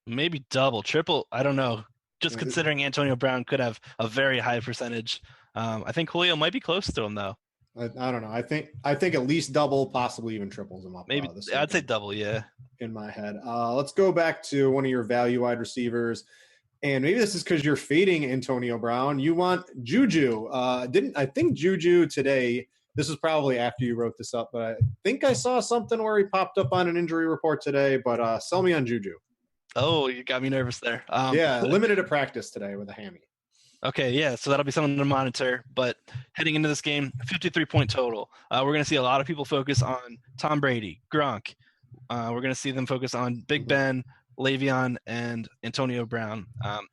Maybe double, triple. I don't know. Just considering Antonio Brown could have a very high percentage. I think Julio might be close to him, though. I don't know. I think at least double, possibly even triples him up. Maybe I'd say double, yeah. In my head. Let's go back to one of your value wide receivers. And maybe this is because you're fading Antonio Brown. You want Juju. I think Juju today, this is probably after you wrote this up, but I think I saw something where he popped up on an injury report today, but sell me on Juju. Oh, you got me nervous there. Yeah, limited at practice today with a hammy. Okay, yeah, so that'll be something to monitor. But heading into this game, 53-point total. We're going to see a lot of people focus on Tom Brady, Gronk. We're going to see them focus on Big Ben, Le'Veon, and Antonio Brown.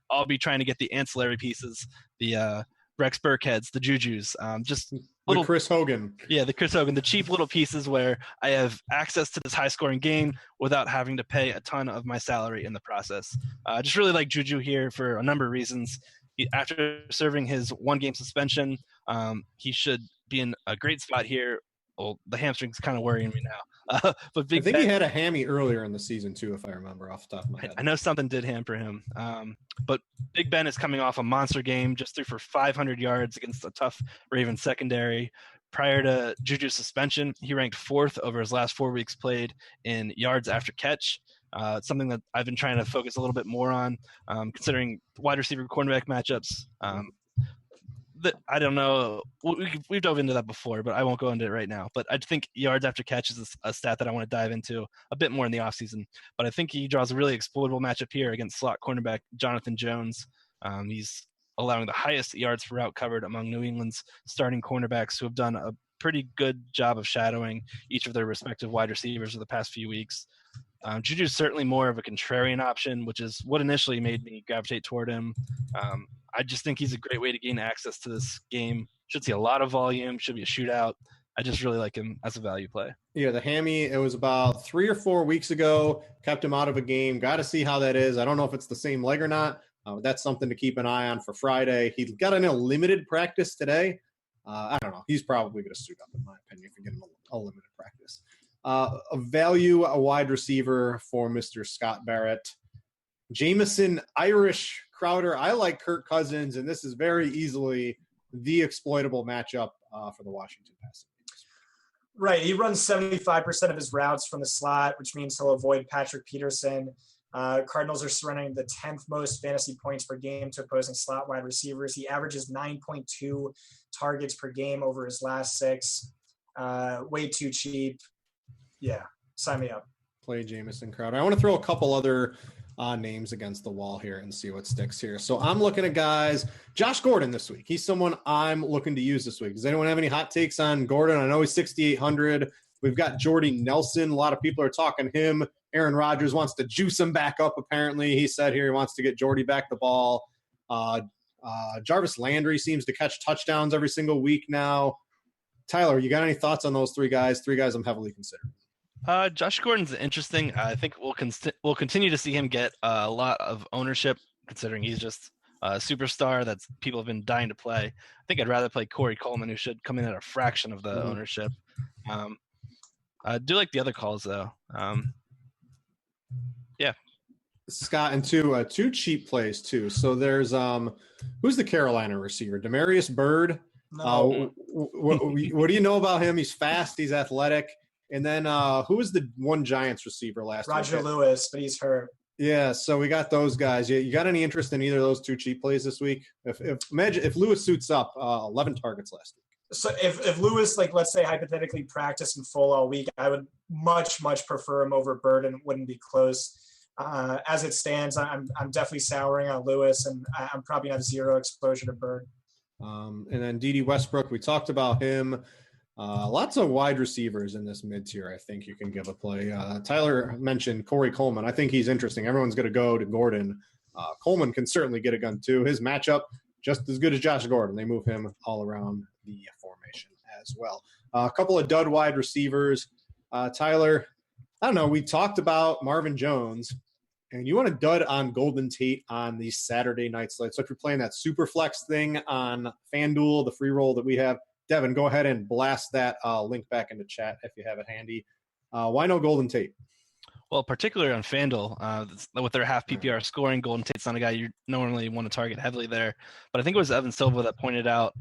I'll be trying to get the ancillary pieces, the Rex Burkheads, the Jujus, just little, the Chris Hogan. Yeah, the Chris Hogan, the cheap little pieces where I have access to this high-scoring game without having to pay a ton of my salary in the process. I just really like Juju here for a number of reasons. After serving his 1-game suspension, he should be in a great spot here. Well, the hamstring's kind of worrying me now. But I think he had a hammy earlier in the season too, if I remember off the top of my head. I know something did hamper him. But Big Ben is coming off a monster game, just threw for 500 yards against a tough Ravens secondary. Prior to Juju's suspension, he ranked 4th over his last 4 weeks played in yards after catch. It's something that I've been trying to focus a little bit more on, considering wide receiver cornerback matchups. I don't know. We've dove into that before, but I won't go into it right now. But I think yards after catch is a stat that I want to dive into a bit more in the offseason. But I think he draws a really exploitable matchup here against slot cornerback Jonathan Jones. He's allowing the highest yards per route covered among New England's starting cornerbacks, who have done a pretty good job of shadowing each of their respective wide receivers for the past few weeks. Juju is certainly more of a contrarian option, which is what initially made me gravitate toward him. I just think he's a great way to gain access to this game. Should see a lot of volume, should be a shootout. I just really like him as a value play. Yeah, the hammy, it was about 3 or 4 weeks ago, kept him out of a game. Got to see how that is. I don't know if it's the same leg or not. That's something to keep an eye on for Friday. He got in a limited practice today. I don't know. He's probably going to suit up, in my opinion, for getting a limited practice. A wide receiver for Mr. Scott Barrett. Jameson, Irish, Crowder. I like Kirk Cousins, and this is very easily the exploitable matchup for the Washington passing games. Right. He runs 75% of his routes from the slot, which means he'll avoid Patrick Peterson. Cardinals are surrendering the 10th most fantasy points per game to opposing slot wide receivers. He averages 9.2 targets per game over his last 6. Way too cheap. Yeah, sign me up. Play Jameson, Crowder. I want to throw a couple other names against the wall here and see what sticks here. So I'm looking at guys. Josh Gordon this week. He's someone I'm looking to use this week. Does anyone have any hot takes on Gordon? I know he's 6,800. We've got Jordy Nelson. A lot of people are talking him. Aaron Rodgers wants to juice him back up, apparently. He said here he wants to get Jordy back the ball. Jarvis Landry seems to catch touchdowns every single week now. Tyler, you got any thoughts on those 3 guys? 3 guys I'm heavily considering. Josh Gordon's interesting. I think we'll continue to see him get a lot of ownership, considering he's just a superstar that people have been dying to play. I think I'd rather play Corey Coleman, who should come in at a fraction of the ownership. I do like the other calls, though. Yeah. Scott, and two cheap plays, too. So there's who's the Carolina receiver? Demarius Byrd. No. What do you know about him? He's fast. He's athletic. And then who was the one Giants receiver last year? Roger Lewis, but he's hurt. Yeah, so we got those guys. You got any interest in either of those 2 cheap plays this week? If Lewis suits up, 11 targets last week. So if Lewis, like, let's say hypothetically practiced in full all week, I would much prefer him over Bird, and it wouldn't be close. As it stands, I'm definitely souring on Lewis, and I'm probably have zero exposure to Bird. And then D.D. Westbrook, we talked about him. Lots of wide receivers in this mid-tier I think you can give a play. Tyler mentioned Corey Coleman. I think he's interesting. Everyone's going to go to Gordon. Coleman can certainly get a gun too. His matchup, just as good as Josh Gordon. They move him all around the formation as well. A couple of dud wide receivers. Tyler, I don't know. We talked about Marvin Jones, and you want to dud on Golden Tate on these Saturday night slates. So if you're playing that super flex thing on FanDuel, the free roll that we have, Devin, go ahead and blast that link back into chat if you have it handy. Why no Golden Tate? Well, particularly on FanDuel, with their half PPR scoring, Golden Tate's not a guy you normally want to target heavily there. But I think it was Evan Silva that pointed out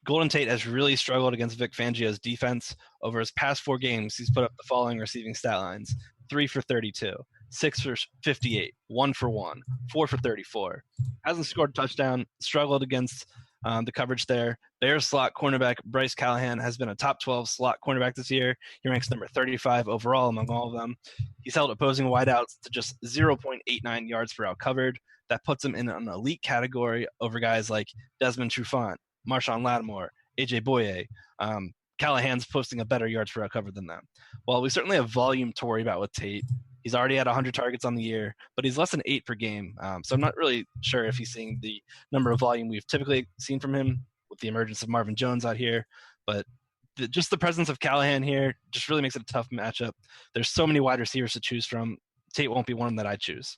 Golden Tate has really struggled against Vic Fangio's defense. Over his past 4 games, he's put up the following receiving stat lines: 3 for 32, 6 for 58, 1 for 1, 4 for 34. Hasn't scored a touchdown, struggled against the coverage there. Bears slot cornerback Bryce Callahan has been a top 12 slot cornerback this year. He ranks number 35 overall among all of them. He's held opposing wideouts to just 0.89 yards per out covered. That puts him in an elite category over guys like Desmond Trufant, Marshawn Lattimore, AJ Boye. Callahan's posting a better yards per out covered than them. While we certainly have volume to worry about with Tate, he's already had 100 targets on the year, but he's less than 8 per game. So I'm not really sure if he's seeing the number of volume we've typically seen from him with the emergence of Marvin Jones out here. But just the presence of Callahan here just really makes it a tough matchup. There's so many wide receivers to choose from. Tate won't be one that I choose.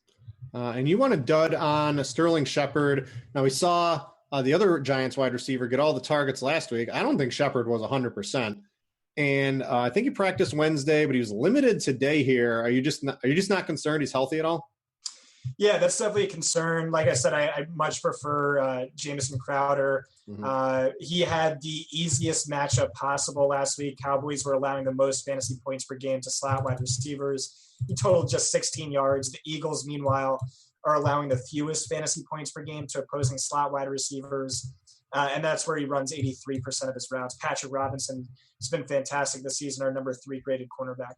And you want to dud on Sterling Shepard. Now, we saw the other Giants wide receiver get all the targets last week. I don't think Shepard was 100%. And I think he practiced Wednesday, but he was limited today here. Are you just not concerned he's healthy at all? Yeah, that's definitely a concern. Like I said, I much prefer Jamison Crowder. Mm-hmm. He had the easiest matchup possible last week. Cowboys were allowing the most fantasy points per game to slot wide receivers. He totaled just 16 yards. The Eagles, meanwhile, are allowing the fewest fantasy points per game to opposing slot wide receivers. And that's where he runs 83% of his routes. Patrick Robinson has been fantastic this season, our number 3 graded cornerback.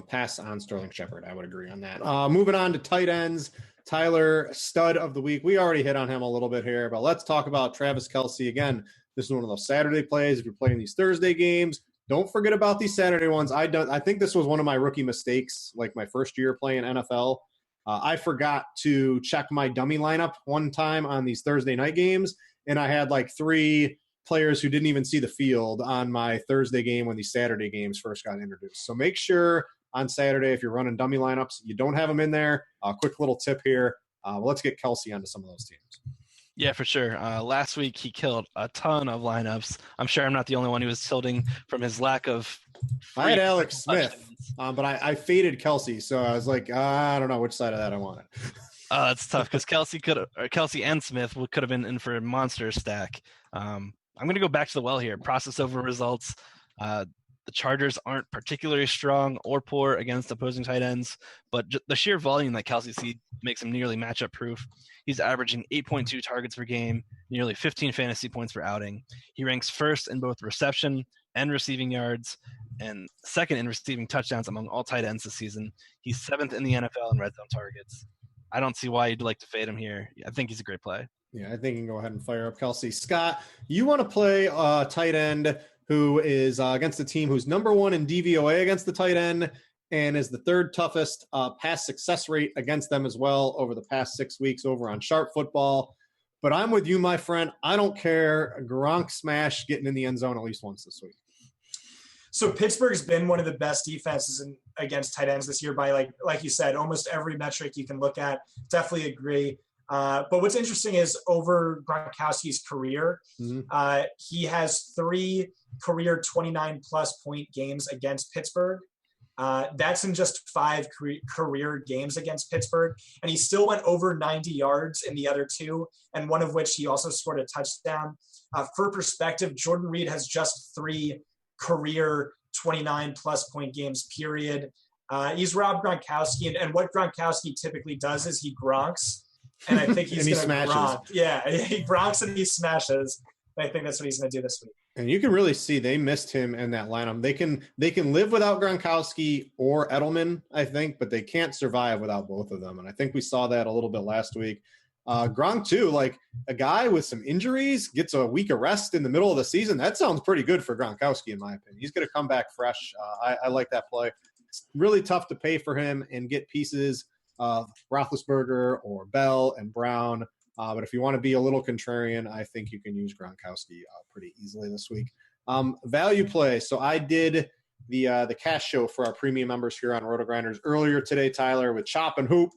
Pass on Sterling Shepard. I would agree on that. Moving on to tight ends. Tyler, stud of the week. We already hit on him a little bit here, but let's talk about Travis Kelce. Again, this is one of those Saturday plays. If you're playing these Thursday games, don't forget about these Saturday ones. I think this was one of my rookie mistakes, like my first year playing NFL. I forgot to check my dummy lineup one time on these Thursday night games, and I had like 3 players who didn't even see the field on my Thursday game when these Saturday games first got introduced. So make sure on Saturday, if you're running dummy lineups, you don't have them in there. Quick little tip here. Let's get Kelce onto some of those teams. Yeah, for sure. Last week, he killed a ton of lineups. I'm sure I'm not the only one who was tilting from his lack of I had Alex Smith, but I faded Kelce, so I was like, I don't know which side of that I wanted. That's tough because Kelce and Smith could have been in for a monster stack. I'm going to go back to the well here. Process over results. The Chargers aren't particularly strong or poor against opposing tight ends, but the sheer volume that Kelce sees makes him nearly matchup proof. He's averaging 8.2 targets per game, nearly 15 fantasy points per outing. He ranks first in both reception and receiving yards, and second in receiving touchdowns among all tight ends this season. He's 7th in the NFL in red zone targets. I don't see why you'd like to fade him here. I think he's a great play. Yeah, I think you can go ahead and fire up Kelce. Scott, you want to play a tight end who is against a team who's number 1 in DVOA against the tight end and is the 3rd toughest pass success rate against them as well over the past 6 weeks over on Sharp Football. But I'm with you, my friend. I don't care. Gronk smash getting in the end zone at least once this week. So Pittsburgh's been one of the best defenses against tight ends this year by, like you said, almost every metric you can look at. Definitely agree. But what's interesting is over Gronkowski's career, he has 3 career 29-plus point games against Pittsburgh. That's in just 5 career games against Pittsburgh. And he still went over 90 yards in the other 2, and one of which he also scored a touchdown. For perspective, Jordan Reed has just 3 career 29-plus point games, period. He's Rob Gronkowski, and what Gronkowski typically does is he gronks. And I think he's going to Gronk. Yeah, he Gronks and he smashes. I think that's what he's going to do this week. And you can really see they missed him in that lineup. They can live without Gronkowski or Edelman, I think, but they can't survive without both of them. And I think we saw that a little bit last week. Gronk too, like a guy with some injuries gets a week of rest in the middle of the season. That sounds pretty good for Gronkowski, in my opinion. He's going to come back fresh. I like that play. It's really tough to pay for him and get pieces of Roethlisberger or Bell and Brown. But if you want to be a little contrarian, I think you can use Gronkowski pretty easily this week. Value play. So I did the cash show for our premium members here on RotoGrinders earlier today, Tyler, with Chop and Hoop.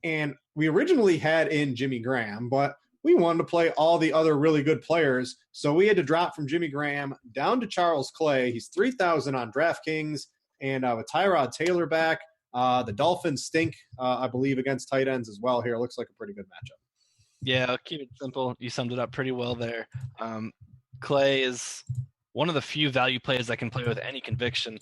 And we originally had in Jimmy Graham, but we wanted to play all the other really good players. So we had to drop from Jimmy Graham down to Charles Clay. He's 3,000 on DraftKings. And with Tyrod Taylor back, the Dolphins stink, I believe, against tight ends as well here. It looks like a pretty good matchup. Yeah, I'll keep it simple. You summed it up pretty well there. Clay is one of the few value plays I can play with any conviction.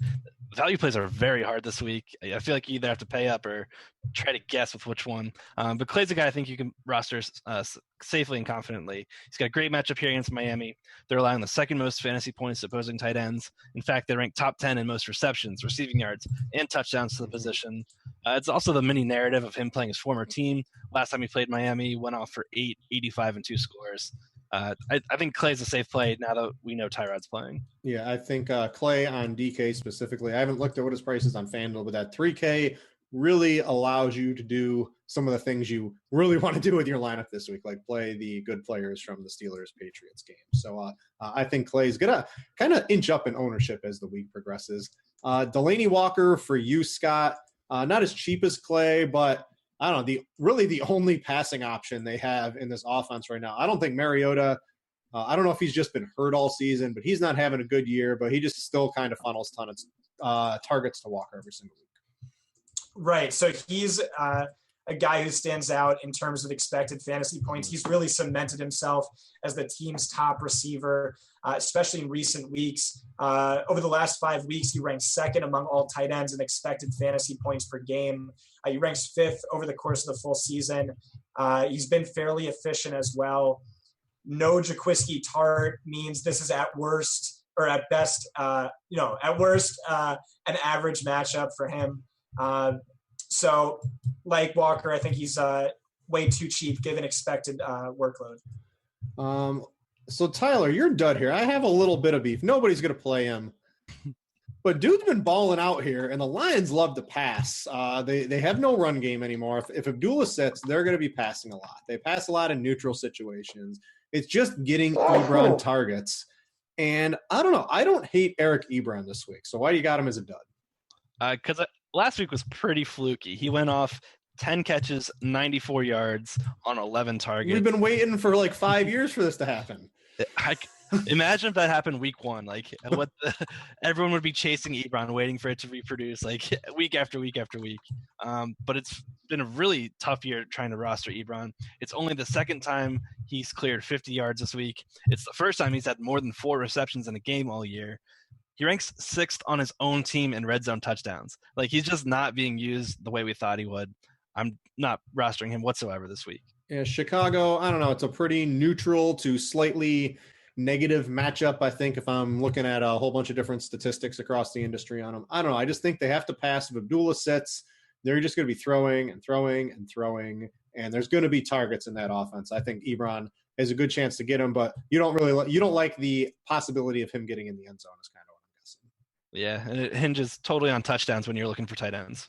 Value plays are very hard this week. I feel like you either have to pay up or try to guess with which one. But Clay's a guy I think you can roster safely and confidently. He's got a great matchup here against Miami. They're allowing the second most fantasy points to opposing tight ends. In fact, they rank top 10 in most receptions, receiving yards, and touchdowns to the position. It's also the mini narrative of him playing his former team. Last time he played Miami, went off for 85, and 2 scores. I think Clay's a safe play now that we know Tyrod's playing. Yeah, I think Clay on DK specifically. I haven't looked at what his price is on FanDuel, but that 3K really allows you to do some of the things you really want to do with your lineup this week, like play the good players from the Steelers-Patriots game. So I think Clay's going to kind of inch up in ownership as the week progresses. Delaney Walker for you, Scott. Not as cheap as Clay, but I don't know, the only passing option they have in this offense right now. I don't think Mariota, I don't know if he's just been hurt all season, but he's not having a good year, but he just still kind of funnels tons of targets to Walker every single week. Right. So he's a guy who stands out in terms of expected fantasy points. He's really cemented himself as the team's top receiver, especially in recent weeks. Over the last 5 weeks, he ranks second among all tight ends in expected fantasy points per game. He ranks fifth over the course of the full season. He's been fairly efficient as well. No Jaquiski Tart means this is at worst or at best, an average matchup for him. So like Walker, I think he's way too cheap given expected workload. So Tyler, you're dud here. I have a little bit of beef. Nobody's going to play him. But dude's been balling out here, and the Lions love to pass. They have no run game anymore. If Abdullah sits, they're going to be passing a lot. They pass a lot in neutral situations. It's just getting Ebron targets. And I don't know. I don't hate Eric Ebron this week. So why do you got him as a dud? Because last week was pretty fluky. He went off 10 catches, 94 yards on 11 targets. We've been waiting for like 5 years for this to happen. Imagine if that happened week one. Like everyone would be chasing Ebron, waiting for it to reproduce like week after week after week. But it's been a really tough year trying to roster Ebron. It's only the second time he's cleared 50 yards this week. It's the first time he's had more than 4 receptions in a game all year. He ranks 6th on his own team in red zone touchdowns. Like he's just not being used the way we thought he would. I'm not rostering him whatsoever this week. Yeah, Chicago, I don't know. It's a pretty neutral to slightly negative matchup, I think, if I'm looking at a whole bunch of different statistics across the industry on them. I don't know. I just think they have to pass. If Abdullah sits, they're just going to be throwing and throwing and throwing, and there's going to be targets in that offense. I think Ebron has a good chance to get him, but you don't like the possibility of him getting in the end zone is kind of what I'm guessing. Yeah, and it hinges totally on touchdowns when you're looking for tight ends.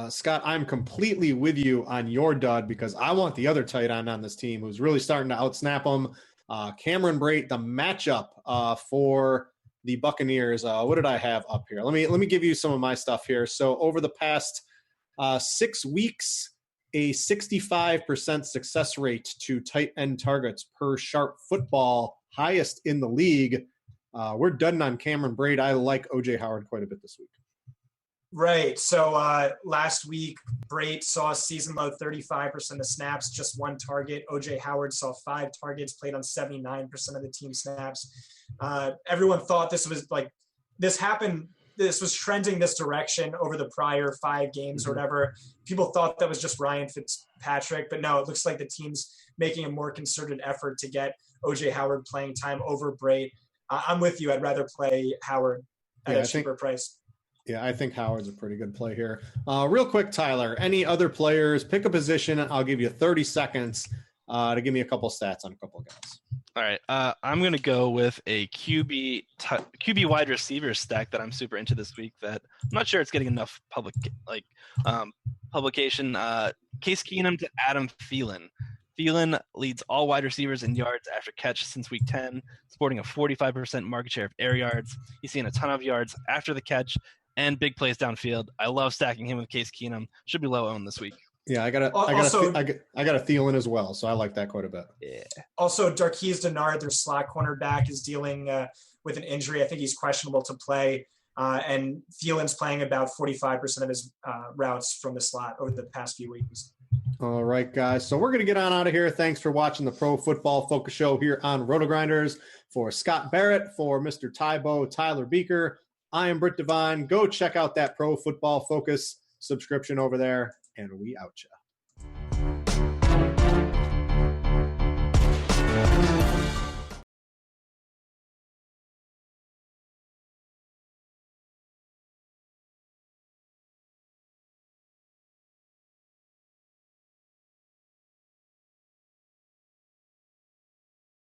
Scott, I'm completely with you on your dud because I want the other tight end on this team who's really starting to outsnap them. Cameron Brate, the matchup for the Buccaneers. What did I have up here? Let me give you some of my stuff here. So over the past 6 weeks, a 65% success rate to tight end targets per Sharp Football, highest in the league. We're done on Cameron Brate. I like O.J. Howard quite a bit this week. Right. So last week, Brate saw a season low 35% of snaps, just 1 target. O.J. Howard saw 5 targets, played on 79% of the team snaps. Everyone thought this was this was trending this direction over the prior 5 games or whatever. People thought that was just Ryan Fitzpatrick, but no, it looks like the team's making a more concerted effort to get O.J. Howard playing time over Brate. I'm with you. I'd rather play Howard at a cheaper price. Yeah, I think Howard's a pretty good play here. Real quick, Tyler, any other players? Pick a position. I'll give you 30 seconds to give me a couple stats on a couple of guys. All right. I'm going to go with a QB wide receiver stack that I'm super into this week that I'm not sure it's getting enough publication. Case Keenum to Adam Thielen. Thielen leads all wide receivers in yards after catch since week 10, sporting a 45% market share of air yards. He's seen a ton of yards after the catch and big plays downfield. I love stacking him with Case Keenum. Should be low owned this week. Yeah, I got a Thielen as well, so I like that quite a bit. Yeah. Also, Darqueze Dennard, their slot cornerback, is dealing with an injury. I think he's questionable to play. And Thielen's playing about 45% of his routes from the slot over the past few weeks. All right, guys. So we're going to get on out of here. Thanks for watching the Pro Football Focus Show here on RotoGrinders. For Scott Barrett, for Mr. Tybo, Tyler Beaker, I am Britt Devine. Go check out that Pro Football Focus subscription over there, and we out ya.